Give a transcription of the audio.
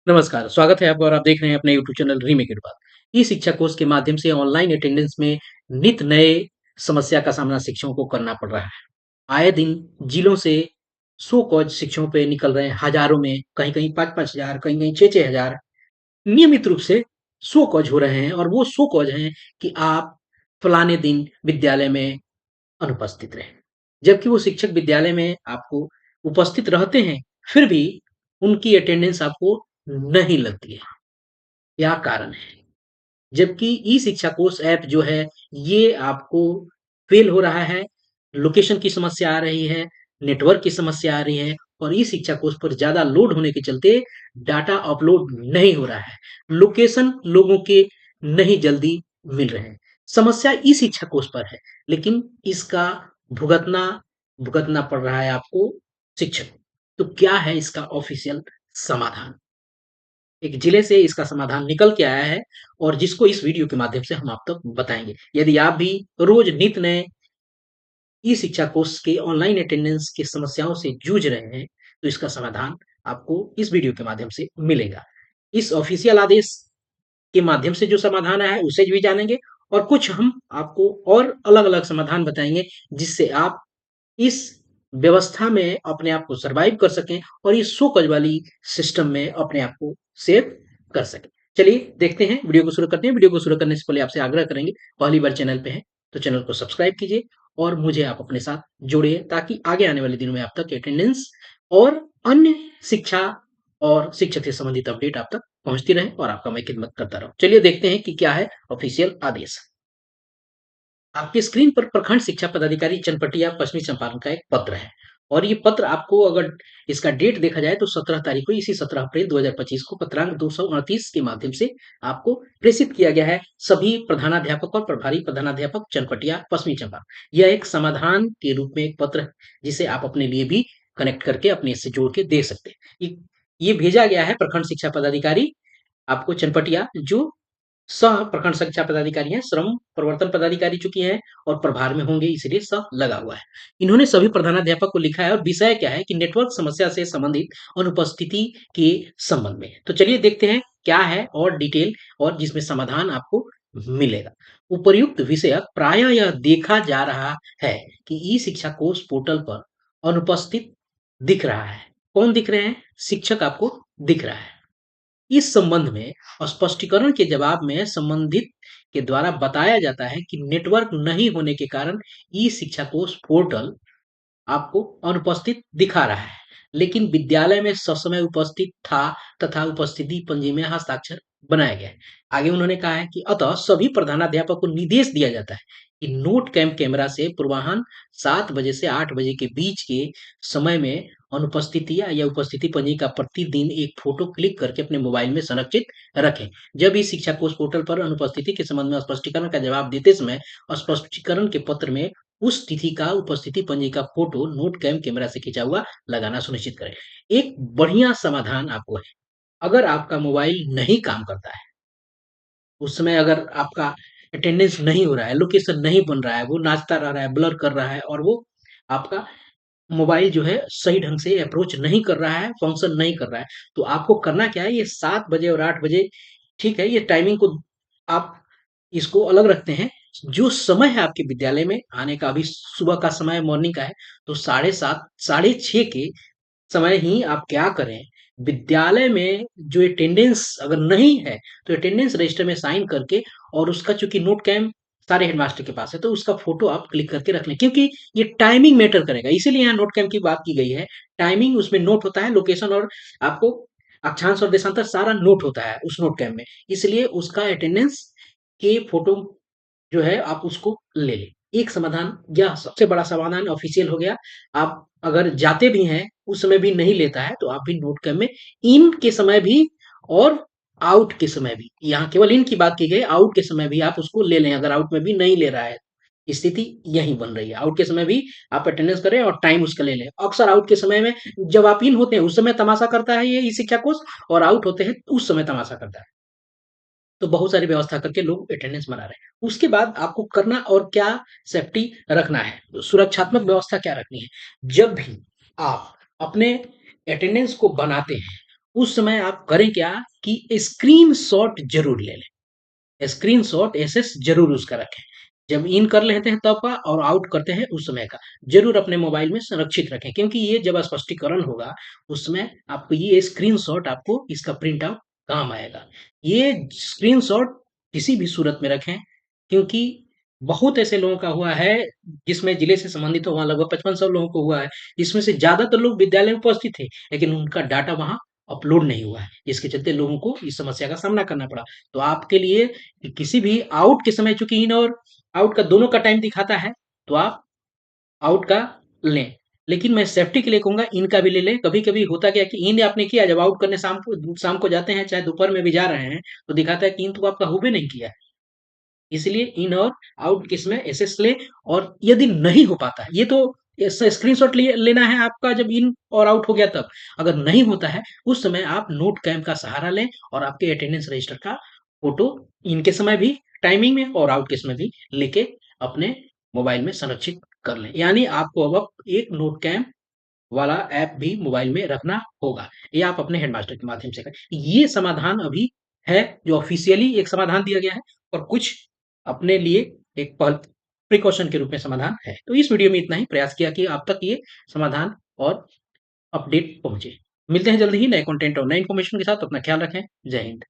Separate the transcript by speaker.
Speaker 1: नमस्कार, स्वागत है आपका और आप देख रहे हैं अपने यूट्यूब चैनल रीमेक इट बात। ई-शिक्षा कोर्स के माध्यम से ऑनलाइन अटेंडेंस में नित नए समस्या का सामना शिक्षकों को करना पड़ रहा है। आए दिन जिलों से सौ कॉज शिक्षकों पे निकल रहे हैं हज़ारों में, कहीं-कहीं 5-5 हज़ार, कहीं-कहीं 6-6 हज़ार नियमित रूप से सौ कॉज हो रहे हैं और वो सौ कॉज हैं कि आप फलाने दिन विद्यालय में अनुपस्थित रहें। जबकि वो शिक्षक विद्यालय में आपको उपस्थित रहते हैं, फिर भी उनकी अटेंडेंस आपको नहीं लगती है। क्या कारण है? जबकि ई-शिक्षा कोर्स ऐप जो है, ये आपको फ़ेल हो रहा है, लोकेशन की समस्या आ रही है, नेटवर्क की समस्या आ रही है और ई-शिक्षा कोर्स पर ज़्यादा लोड होने के चलते डाटा अपलोड नहीं हो रहा है। लोकेशन लोगों के नहीं जल्दी मिल रहे हैं। समस्या ई-शिक्षा कोर्स पर है, लेकिन इसका भुगतना भुगतना पड़ रहा है आपको शिक्षक को। तो क्या है इसका ऑफ़िशियल समाधान? एक जिले से इसका समाधान निकल के आया है और जिसको इस वीडियो के माध्यम से हम आप तक बताएँगे। यदि आप भी रोज़ नित नए ई-शिक्षा कोर्स के ऑनलाइन अटेंडेंस की समस्याओं से जूझ रहे हैं, तो इसका समाधान आपको इस वीडियो के माध्यम से मिलेगा। इस ऑफ़िशियल आदेश के माध्यम से जो समाधान आया है, उसे भी जानेंगे और कुछ हम आपको और अलग-अलग समाधान बताएँगे, जिससे आप इस व्यवस्था में अपने आप को सर्वाइव कर सकें और इस शो कॉज वाली सिस्टम में अपने आप को सेव कर सकें। चलिए देखते हैं, वीडियो को शुरू करते हैं। वीडियो को शुरू करने से पहले आपसे आग्रह करेंगे, पहली बार चैनल पे हैं, तो चैनल को सब्सक्राइब कीजिए और मुझे आप अपने साथ जोड़िए ताकि आगे आने वाले दिनों में आप तक अटेंडेंस और अन्य शिक्षा और शिक्षक से संबंधित अपडेट आप तक पहुँचती रहे और आपका मैं खिदमत करता रहूँ। चलिए देखते हैं कि क्या है ऑफ़िशियल आदेश। आपकी स्क्रीन पर प्रखंड शिक्षा पदाधिकारी चनपटिया पश्चिमी चंपारण का एक पत्र है और ये पत्र आपको अगर इसका डेट देखा जाए तो 17 तारीख को इसी 17 अप्रैल 2025 को पत्रांक 238 के माध्यम से आपको प्रेषित किया गया है सभी प्रधानाध्यापक और प्रभारी प्रधानाध्यापक चनपटिया पश्चिमी चंपारण। यह एक समाधान के रूप में एक पत्र है जिसे आप अपने लिए भी कनेक्ट करके अपने से जोड़ के दे सकते हैं। ये भेजा गया है प्रखंड शिक्षा पदाधिकारी आपको चनपटिया जो सह प्रखंड शिक्षा पदाधिकारी हैं, श्रम प्रवर्तन पदाधिकारी चूँकि हैं और प्रभार में होंगे इसलिए सह लगा हुआ है। इन्होंने सभी प्रधानाध्यापक को लिखा है और विषय क्या है कि नेटवर्क समस्या से संबंधित अनुपस्थिति के संबंध में। तो चलिए देखते हैं क्या है और डिटेल और जिसमें समाधान आपको मिलेगा। उपर्युक्त विषयक प्रायः यह देखा जा रहा है कि ई-शिक्षा कोर्स पोर्टल पर अनुपस्थित दिख रहा है। कौन दिख रहे हैं? शिक्षक आपको दिख रहा है। इस संबंध में स्पष्टीकरण के जवाब में संबंधित के द्वारा बताया जाता है कि नेटवर्क नहीं होने के कारण ई शिक्षा कोर्स पोर्टल आपको अनुपस्थित दिखा रहा है, लेकिन विद्यालय में ससमय उपस्थित था तथा उपस्थिति पंजी में हस्ताक्षर बनाया गया है। आगे उन्होंने कहा है कि अतः सभी प्रधानाध्यापक को निर्देश दिया जाता है कि नोट कैमरा से पूर्वाह्न 7 बजे से 8 बजे के बीच के समय में अनुपस्थितियां या उपस्थिति पंजी का प्रतिदिन एक फोटो क्लिक करके अपने मोबाइल में संरक्षित रखें। जब इस शिक्षा कोर्स पोर्टल पर अनुपस्थिति के संबंध में स्पष्टीकरण का जवाब देते समय स्पष्टीकरण के पत्र में उस तिथि का उपस्थिति पंजी का फोटो नोट कैमरा से खींचा हुआ लगाना सुनिश्चित करें। एक बढ़िया समाधान आपको है। अगर आपका मोबाइल नहीं काम करता है, उस समय अगर आपका अटेंडेंस नहीं हो रहा है, लोकेशन नहीं बन रहा है, वो नाचता रह रहा है, ब्लर कर रहा है और वो आपका मोबाइल जो है सही ढंग से अप्रोच नहीं कर रहा है, फंक्शन नहीं कर रहा है, तो आपको करना क्या है, ये 7 बजे और 8 बजे ठीक है, ये टाइमिंग को आप इसको अलग रखते हैं। जो समय है आपके विद्यालय में आने का, अभी सुबह का समय मॉर्निंग का है, तो 7:30 साढ़े 6 के समय ही आप क्या करें, विद्यालय में जो अटेंडेंस अगर नहीं है, तो अटेंडेंस रजिस्टर में साइन करके और उसका चूँकि नोट कैम सारे हेडमास्टर के पास है, तो उसका फ़ोटो आप क्लिक करके रख लें क्योंकि ये टाइमिंग मैटर करेगा, इसीलिए यहाँ नोट कैम की बात की गई है। टाइमिंग उसमें नोट होता है, लोकेशन और आपको अक्षांश और देशांतर सारा नोट होता है उस नोट कैम में, इसलिए उसका अटेंडेंस के फ़ोटो जो है आप उसको ले लें। एक समाधान यह सबसे बड़ा समाधान ऑफ़िशियल हो गया। आप अगर जाते भी हैं, उस समय भी नहीं लेता है, तो आप भी नोट कैम में इन के समय भी और आउट के समय भी, यहाँ केवल इन की बात की गई, आउट के समय भी आप उसको ले लें, अगर आउट में भी नहीं ले रहा है। स्थिति यही बन रही है। आउट के समय भी आप अटेंडेंस करें और टाइम उसका ले लें। अक्सर आउट के समय में जब आप इन होते हैं, उस समय तमाशा करता है ये ई-शिक्षा कोर्स और आउट होते हैं, उस समय तमाशा करता है। तो बहुत सारी व्यवस्था करके लोग अटेंडेंस बना रहे हैं। उसके बाद आपको करना और क्या सेफ्टी रखना है, सुरक्षात्मक व्यवस्था क्या रखनी है। जब भी आप अपने अटेंडेंस को बनाते हैं, उस समय आप करें क्या कि स्क्रीनशॉट ज़रूर ले लें। स्क्रीनशॉट एसएस ज़रूर उसका रखें। जब इन कर लेते हैं तब का और आउट करते हैं उस समय का, ज़रूर अपने मोबाइल में संरक्षित रखें क्योंकि ये जब स्पष्टीकरण होगा, उसमें आपको ये स्क्रीनशॉट आपको इसका प्रिंट आउट काम आएगा। ये स्क्रीनशॉट किसी भी सूरत में रखें क्योंकि बहुत ऐसे लोगों का हुआ है, जिसमें जिले से संबंधित हो वहाँ लगभग 5500 लोगों को हुआ है, जिसमें से ज़्यादातर लोग विद्यालय में उपस्थित थे, लेकिन उनका डाटा वहाँ अपलोड नहीं हुआ है, जिसके चलते लोगों को इस समस्या का सामना करना पड़ा। तो आपके लिए कि किसी भी आउट के समय चूँकि इन और आउट का दोनों का टाइम दिखाता है, तो आप आउट का लें। लेकिन मैं सेफ्टी के लिए कहूँगा इन का भी ले लें। कभी-कभी होता क्या है कि इन आपने किया जब आउट करने शाम को जाते हैं, चाहे दोपहर में भी जा रहे हैं, तो दिखाता है कि इन तो आपका हुबे नहीं किया है। इसलिए इन और आउट किस में एसएस लें और यदि नहीं हो पाता है, ये तो स्क्रीनशॉट लेना है आपका जब इन और आउट हो गया तब। अगर नहीं होता है, उस समय आप नोट कैम का सहारा लें और आपके अटेंडेंस रजिस्टर का फ़ोटो इन के समय भी टाइमिंग में और आउट के समय भी लेके अपने मोबाइल में संरक्षित कर लें। यानी आपको अब एक नोट कैम वाला ऐप भी मोबाइल में रखना होगा। ये आप अपने हेडमास्टर के माध्यम से करें। ये समाधान अभी है जो ऑफ़िशियली एक समाधान दिया गया है और कुछ अपने लिए एक प्रिकॉशन के रूप में समाधान है। तो इस वीडियो में इतना ही प्रयास किया कि आप तक ये समाधान और अपडेट पहुँचे। मिलते हैं जल्द ही नए कंटेंट और नए इन्फॉर्मेशन के साथ। अपना ख्याल रखें। जय हिंद।